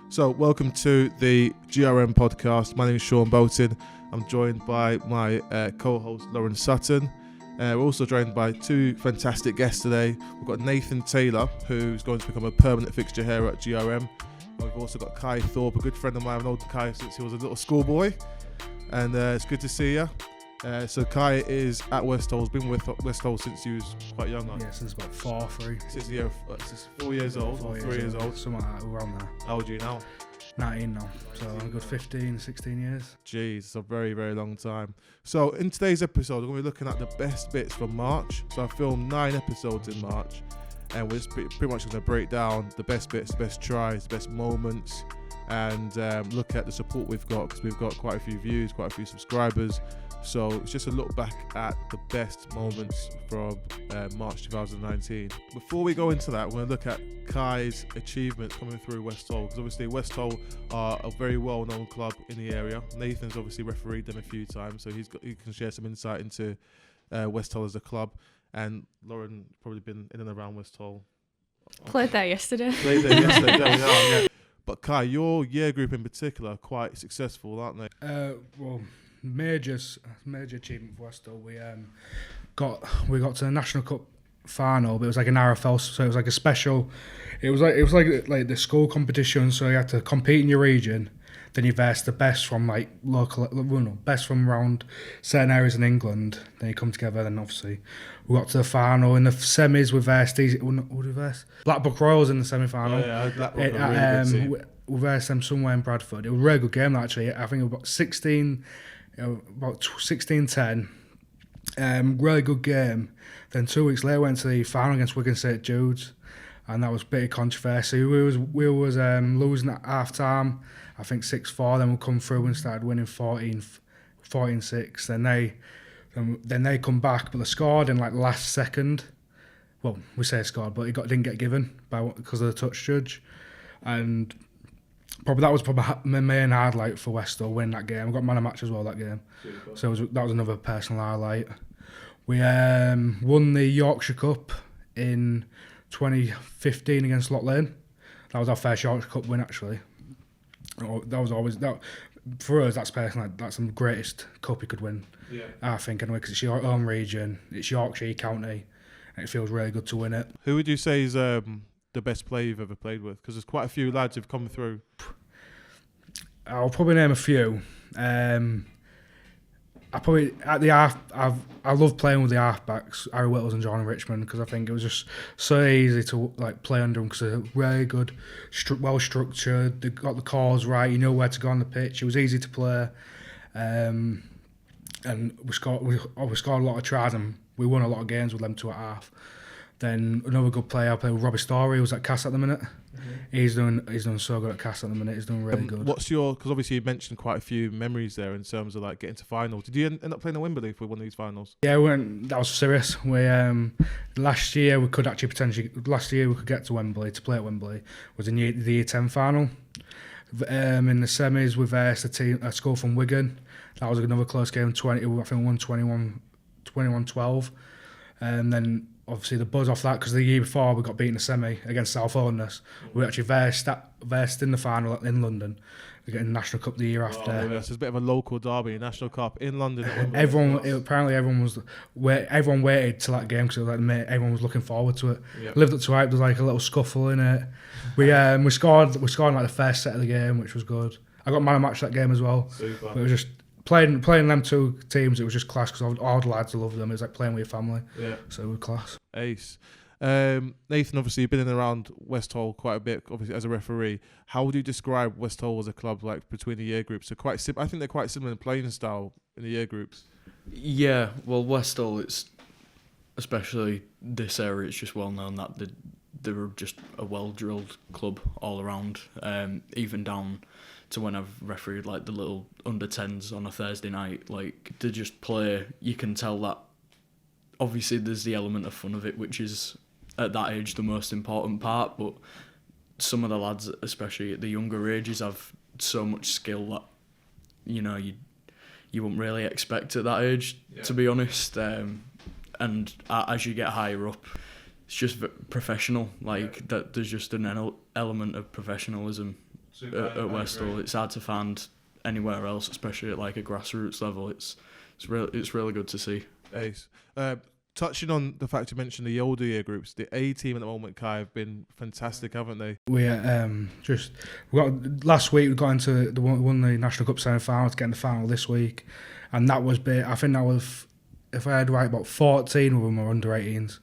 So, welcome to the GRM podcast. My name is Shawn Boatin. I'm joined by my co-host Lauren Sutton. We're also joined by two fantastic guests today. We've got Nathan Taylor, who's going to become a permanent fixture here at GRM. And we've also got Kai Thorpe, a good friend of mine. I've known Kai since he was a little schoolboy. And it's good to see you. So Kai is at Westall. He's been with Westall since he was quite young. Yeah, since about 4 years old, 3 years old. Something like that, around there. How old are you now? 19 now, so a good 15, 16 years. Jeez, it's a very, very long time. So in today's episode, we're going to be looking at the best bits from March. So I filmed 9 episodes in March, and we're just pretty much going to break down the best bits, the best tries, the best moments, and look at the support we've got, because we've got quite a few views, quite a few subscribers. So it's just a look back at the best moments from March 2019. Before we go into that, we're going to look at Kai's achievements coming through Westall, because obviously Westall are a very well-known club in the area. Nathan's obviously refereed them a few times, so he can share some insight into Westall as a club. And Lauren probably been in and around Westall. Played there yesterday. There we are, yeah. But Kai, your year group in particular are quite successful, aren't they? Well, major achievement for Westall. We got to the National Cup final, but it was like an RFL, so it was like a special. It was like the school competition, so you had to compete in your region. Then you verse the best from like best from around certain areas in England. Then you come together. Then obviously we got to the final. In the semis, we versed Blackbrook Royals in the semi-final. Oh, yeah, Blackbrook are a really good team. We versed them somewhere in Bradford. It was a really good game actually. I think it was about 16-10. Really good game. Then 2 weeks later, went to the final against Wigan St Jude's, and that was a bit of controversy. We was losing at half time, I think 6-4. Then we come through and started winning 14-6. Then they come back, but they scored in like last second. Well, we say scored, but didn't get given because of the touch judge, and that was my main highlight for Westall, win that game. I got man of match as well that game. Super. So that was another personal highlight. We won the Yorkshire Cup in 2015 against Loch Lane. That was our first Yorkshire Cup win actually. That was always that for us. That's personally that's the greatest cup you could win. Yeah. I think anyway, because it's your own region, it's Yorkshire County, and it feels really good to win it. Who would you say is the best player you've ever played with? Because there's quite a few lads who've come through. I'll probably name a few. I probably at the half. I love playing with the halfbacks, Harry Whittles and John Richmond, because I think it was just so easy to like play under them, because they're really good, well structured. They got the calls right. You know where to go on the pitch. It was easy to play, and we scored a lot of tries, and we won a lot of games with them 2 at half. Then another good player I played with, Robbie Story, who's at Cass at the minute. Mm-hmm. He's doing so good at Cass at the minute. He's doing really good. What's because obviously you mentioned quite a few memories there in terms of like getting to finals. Did you end up playing at Wembley for one of these finals? Yeah, that was serious. We last year we could get to Wembley to play at Wembley. Was in the year 10 final. In the semis we versed a school from Wigan. That was another close game. I think we won 21-12, and then obviously the buzz off that, because the year before we got beaten in the semi against South Ordnance. We actually versed in the final in London. We get in the National Cup the year after. Yeah, so it's a bit of a local derby, National Cup in London. Everyone waited till that game, because everyone was looking forward to it. Yep. Lived up to hype. There was like a little scuffle in it. We scored in like the first set of the game, which was good. I got man of match that game as well. Super. But it was just playing them two teams. It was just class, because all the lads love them. It was like playing with your family. Yeah. So it was class. Ace. Nathan, obviously you've been in and around Westall quite a bit, obviously as a referee. How would you describe Westall as a club, like between the year groups? I think they're quite similar in playing style in the year groups. Yeah, well, Westall, it's especially this area. It's just well known that they're just a well-drilled club all around. Even down to when I've refereed like the little under-10s on a Thursday night, like they just play. You can tell that. Obviously, there's the element of fun of it, which is at that age the most important part, but some of the lads, especially at the younger ages, have so much skill that you wouldn't really expect at that age, to be honest. And as you get higher up, it's just professional. That there's just an element of professionalism at Westall. It's hard to find anywhere else, especially at like a grassroots level. It's really good to see. Ace. Touching on the fact you mentioned the older year groups, the A team at the moment, Kai, have been fantastic, haven't they? Last week we got into won the National Cup semi-final to get in the final this week, and that was big. I think that was, if I had right, about 14 of them were under 18s,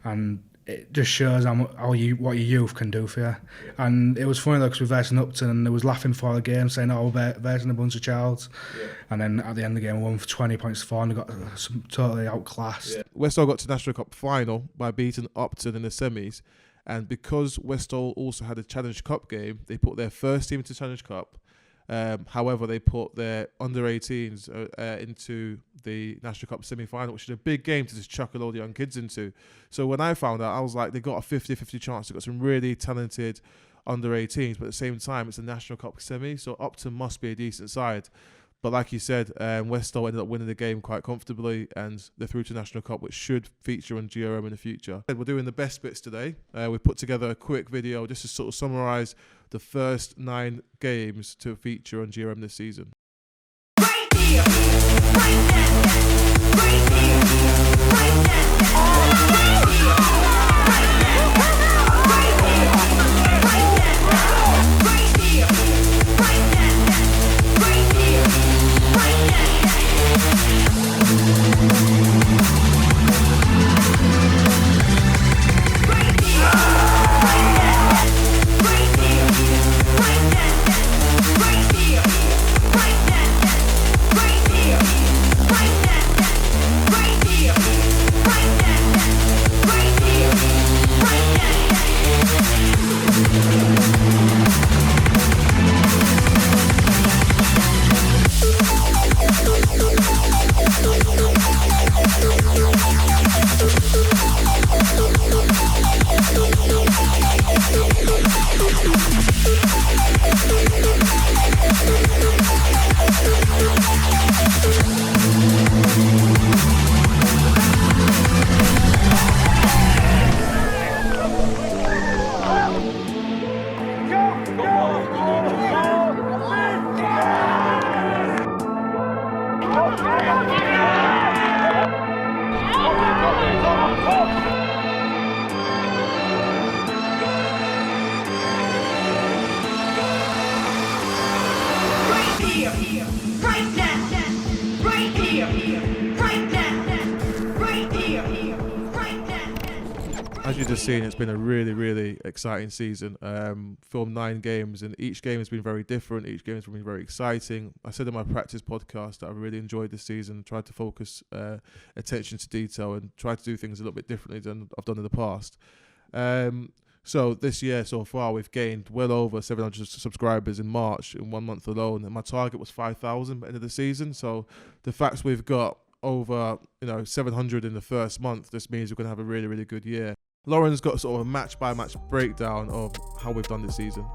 and it just shows what your youth can do for you. Yeah. And it was funny though, because we were versing Upton and they was laughing before the game, saying, "Oh, we're versing a bunch of childs." Yeah. And then at the end of the game, we won for 20 points to 4 and they got totally outclassed. Yeah. Westall got to National Cup final by beating Upton in the semis, and because Westall also had a Challenge Cup game, they put their first team into Challenge Cup. However, they put their under-18s into the National Cup semi-final, which is a big game to just chuck a load of young kids into. So when I found out, I was like, they got a 50-50 chance. They got some really talented under-18s, but at the same time, it's a National Cup semi, so Upton must be a decent side. But like you said, Westall ended up winning the game quite comfortably, and they're through to National Cup, which should feature on GRM in the future. We're doing the best bits today. We put together a quick video just to sort of summarise the first 9 games to feature on GRM this season. Right here, right now, right here, right now, right here, right now, right here, right now, right here, right now, right here, right As you've just seen, it's been a really, really exciting season. Filmed 9 games, and each game has been very different. Each game has been very exciting. I said in my practice podcast that I really enjoyed this season, tried to focus attention to detail and try to do things a little bit differently than I've done in the past. So this year so far, we've gained well over 700 subscribers in March in 1 month alone, and my target was 5,000 by the end of the season. So the fact we've got over 700 in the first month, this means we're going to have a really, really good year. Lauren's got sort of a match-by-match breakdown of how we've done this season.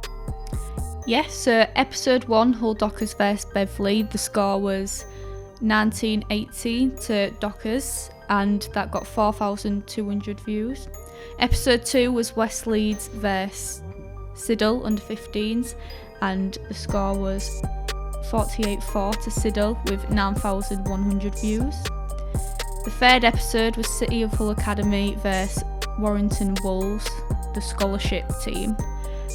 Yes, so episode 1, Hull Dockers vs Beverley, the score was 19-18 to Dockers, and that got 4,200 views. Episode 2 was West Leeds vs Siddle under 15s, and the score was 48-4 to Siddle with 9,100 views. The third episode was City of Hull Academy vs Warrington Wolves, the scholarship team,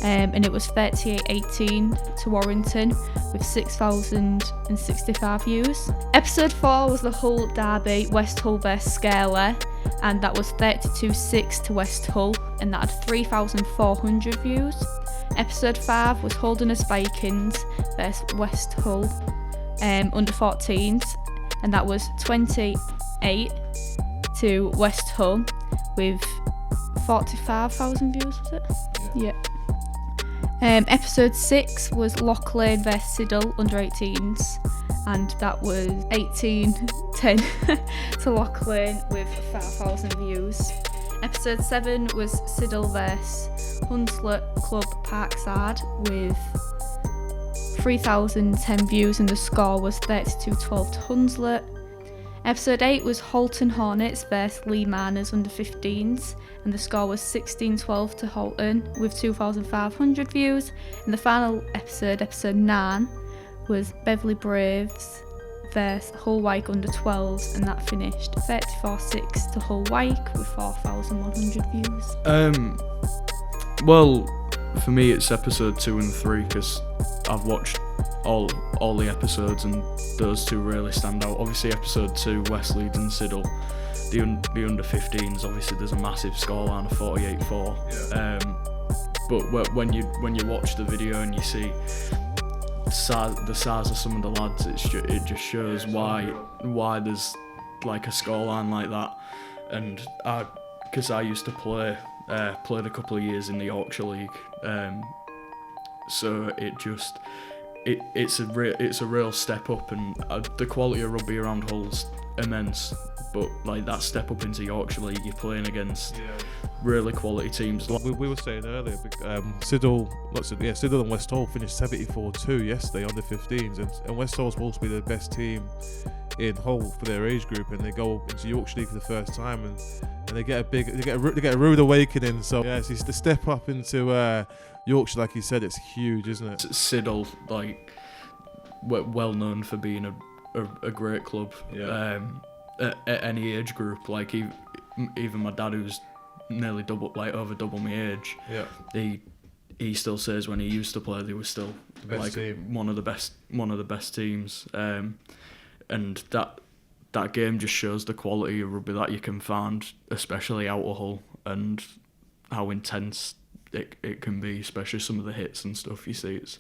and it was 38-18 to Warrington with 6,065 views. Episode 4 was the Hull Derby, West Hull vs Scarlett, and that was 32-6 to West Hull, and that had 3,400 views. Episode 5 was Holderness Vikings vs West Hull under 14s, and that was 28 to West Hull with 45,000 views, was it? Yeah. Episode 6 was Loch Lane vs Siddle under 18s, and that was 18-10 to Loch Lane with 5,000 views. Episode 7 was Siddle vs Hunslet Club Parkside with 3,010 views, and the score was 32-12 to Hunslet. Episode 8 was Halton Hornets versus Lee Manors under 15s, and the score was 16-12 to Halton with 2,500 views. And the final episode, episode 9, was Beverley Braves versus Hull Wyke under 12s, and that finished 34-6 to Hull Wyke with 4,100 views. Well, for me it's episode 2 and 3 because I've watched all the episodes and those two really stand out. Obviously episode 2, West Leeds and Siddle, the under 15s, obviously there's a massive scoreline of 48-4. But when you watch the video and you see the size of some of the lads, it just shows why there's like a scoreline like that. And because I used to played a couple of years in the Yorkshire League, so it's a real step up, and the quality of rugby around Hull's immense. But like that step up into Yorkshire League, you're playing against really quality teams. We were saying earlier, Siddle and West Hull finished 74-2 yesterday on the 15s, and West Hull's supposed to be the best team in Hull for their age group, and they go into Yorkshire League for the first time, and they get a rude awakening. So yeah, it's the step up into Yorkshire, like you said, it's huge, isn't it? Siddle, like, well known for being a great club. At any age group, like even my dad, who's nearly over double my age, he still says when he used to play they were still like one of the best teams, and that game just shows the quality of rugby that you can find, especially out of Hull, and how intense it can be, especially some of the hits and stuff you see. It's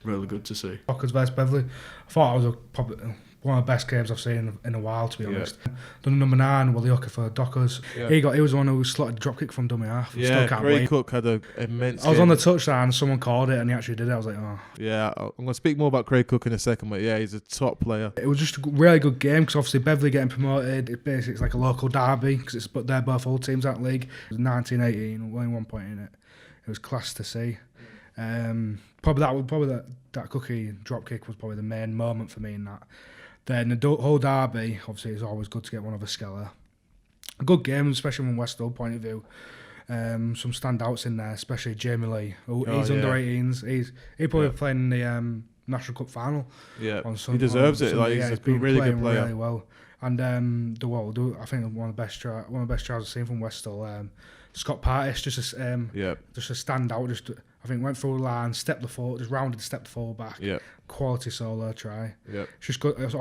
really good to see. Dockers versus Beverley. I thought it was probably one of the best games I've seen in a while, to be honest. Done number 9, Willie Hooker for Dockers. He was the one who slotted the drop kick from dummy half. Craig Cook had an immense I was on the touchline, someone called it and he actually did it. I was like, oh. Yeah, I'm going to speak more about Craig Cook in a second, but yeah, he's a top player. It was just a really good game because obviously Beverley getting promoted, it's like a local derby but they're both old teams that league. It was 1918, only 1 point in it. It was class to see. Probably that Cookie drop kick was probably the main moment for me in that. Then the whole derby, obviously, it's always good to get one of a Skeller. A good game, especially from West Hull point of view. Some standouts in there, especially Jamie Lee. He's under 18s. He probably playing in the National Cup final. Yeah, he deserves it. Like, he's been a really good player. Really well. And I think one of the best tries I've seen from West Hull. Scott Partis, just a standout. I think went through the line, stepped the full back. Yeah. Quality solo try. Yeah. It's just good. It's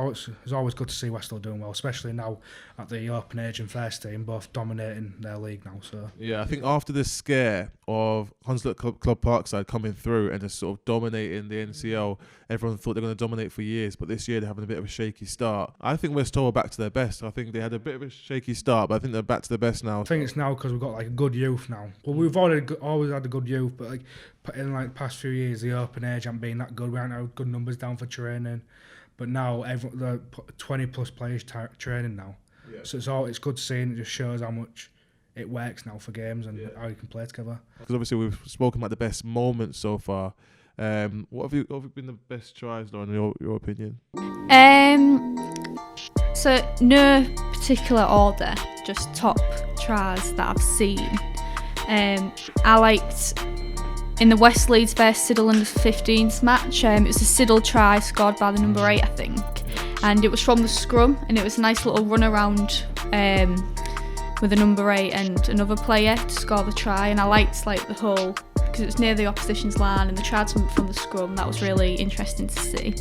always good to see West Hull doing well, especially now at the open age and first team, both dominating their league now. So yeah, I think after the scare of Hunslet Club Parkside coming through and just sort of dominating the NCL, everyone thought they were going to dominate for years, but this year they're having a bit of a shaky start. I think West Hull are back to their best. I think they had a bit of a shaky start, but I think they're back to their best now. I think it's now because we've got like a good youth now. Well, we've always had a good youth, but like in like the past few years, the open age hasn't been that good. We haven't had good numbers down for training, but now the 20+ players training now. Yeah. So it's good to see, and it just shows how much it works now for games and how you can play together. Because obviously we've spoken about the best moments so far. What have been the best tries, Lauren, in your opinion? So no particular order, just top tries that I've seen. I liked in the West Leeds versus Siddle under 15s match. It was a Siddle try scored by the number 8, I think, and it was from the scrum, and it was a nice little run around with the number 8 and another player to score the try. And I liked like the whole, because it was near the opposition's line and the try from the scrum. That was really interesting to see.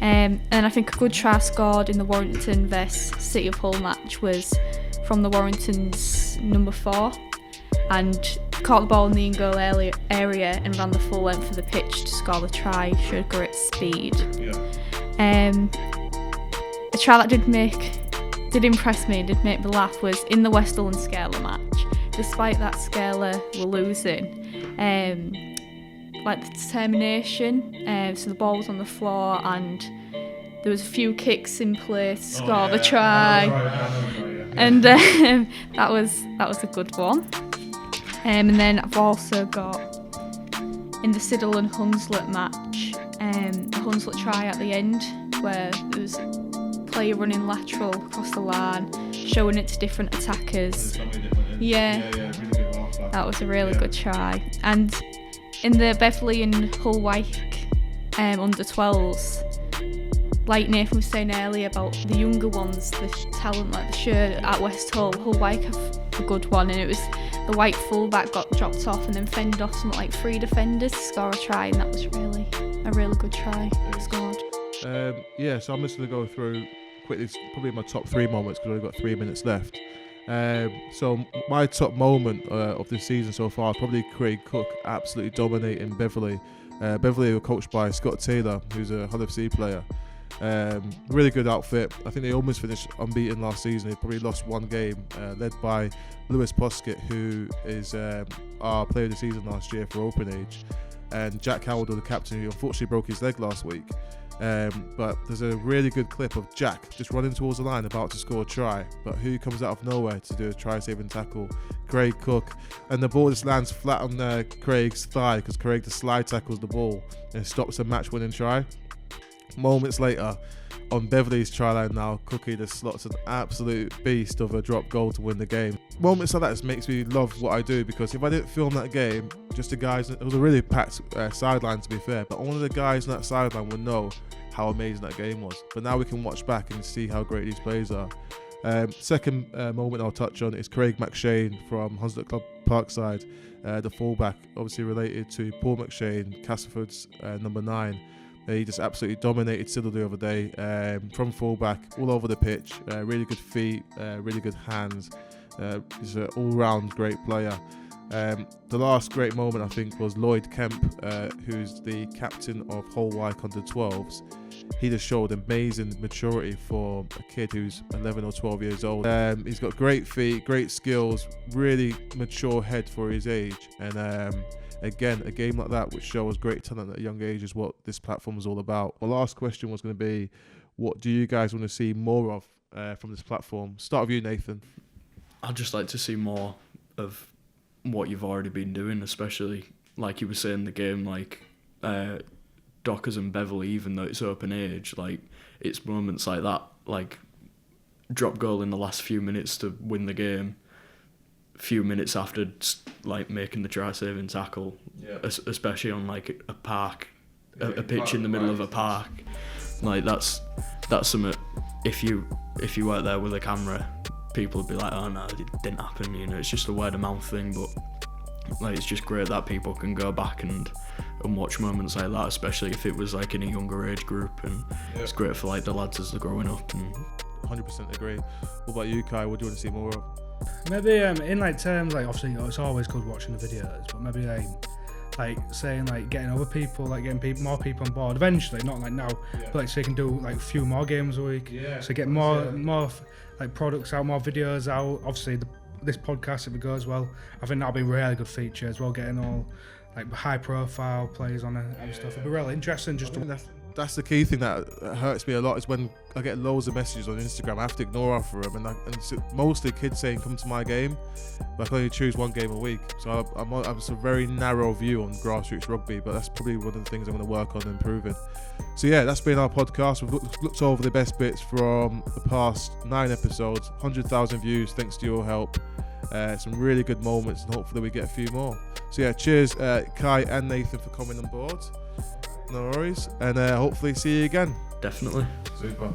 And I think a good try scored in the Warrington versus City of Hull match was from the Warrington's number 4, and caught the ball in the in-goal area and ran the full length of the pitch to score the try. Showed great speed. A try that did impress me, did make me laugh, was in the West Hull and Scaler match. Despite that Scaler were losing, like the determination, so the ball was on the floor and there was a few kicks in play to score the try, and that was a good one. And then I've also got in the Siddle and Hunslet match, the Hunslet try at the end where there was player running lateral across the line, showing it to different attackers. Yeah, really good halfback. that was a really good try. And in the Beverley and Hull Wyke under 12s, like Nathan was saying earlier about the younger ones, the talent like the shirt at West Hull Wyke have a good one, and it was the White fullback got dropped off and then fended off something like 3 defenders to score a try, and that was a really good try scored. So I'm just going to go through quickly, probably my top 3 moments because we've only got 3 minutes left. So my top moment of this season so far is probably Craig Cook absolutely dominating Beverley. Beverley were coached by Scott Taylor, who's a Hull FC player. Really good outfit. I think they almost finished unbeaten last season. They probably lost 1 game, led by Lewis Poskett, who is our player of the season last year for Open Age, and Jack Howard, the captain, who unfortunately broke his leg last week. But there's a really good clip of Jack just running towards the line about to score a try, but who comes out of nowhere to do a try-saving tackle? Craig Cook, and the ball just lands flat on Craig's thigh because Craig just slide tackles the ball and stops a match-winning try. Moments later, on Beverley's try line now, Cookie just slots an absolute beast of a drop goal to win the game. Moments like that just makes me love what I do, because if I didn't film that game, just the guys, it was a really packed sideline to be fair, but only the guys on that sideline would know how amazing that game was. But now we can watch back and see how great these players are. Second moment I'll touch on is Craig McShane from Hunslet Club Parkside, the fullback, obviously related to Paul McShane, Castleford's number 9. He just absolutely dominated Siddle the other day, from fullback, all over the pitch. Really good feet, really good hands. He's an all-round great player. The last great moment, I think, was Lloyd Kemp, who's the captain of Hull Wyke under 12s. He just showed amazing maturity for a kid who's 11 or 12 years old. He's got great feet, great skills, really mature head for his age, and again, a game like that which shows great talent at a young age is what this platform is all about. My last question was going to be, what do you guys want to see more of from this platform? Start with you, Nathan. I'd just like to see more of what you've already been doing, especially like you were saying, the game like Dockers and Beverley, even though it's open age, like it's moments like that, like drop goal in the last few minutes to win the game, few minutes after like making the try saving tackle, especially on like a park, a pitch in the middle of a park, like that's something. If you weren't there with a camera, people would be like, oh no, it didn't happen, you know, it's just a word of mouth thing. But like it's just great that people can go back and watch moments like that, especially if it was like in a younger age group, and it's great for like the lads as they're growing up. And 100% agree. What about you, Kai? What do you want to see more of? Maybe in like terms, like obviously it's always good watching the videos, but maybe like saying like getting other people, like getting more people on board eventually, not like now, but like so you can do like a few more games a week, so get more like products out, more videos out. Obviously this podcast, if it goes well, I think that'll be a really good feature as well, getting all like high profile players on it and stuff. It'll be really interesting just to... That's the key thing that hurts me a lot, is when I get loads of messages on Instagram, I have to ignore half of them, and it's mostly kids saying come to my game, but I can only choose 1 game a week. So I'm a very narrow view on grassroots rugby, but that's probably one of the things I'm going to work on improving. So yeah, that's been our podcast. We've looked over the best bits from the past 9 episodes, 100,000 views thanks to your help. Some really good moments, and hopefully we get a few more. So yeah, cheers Kai and Nathan for coming on board. No worries, and hopefully see you again. Definitely. Super.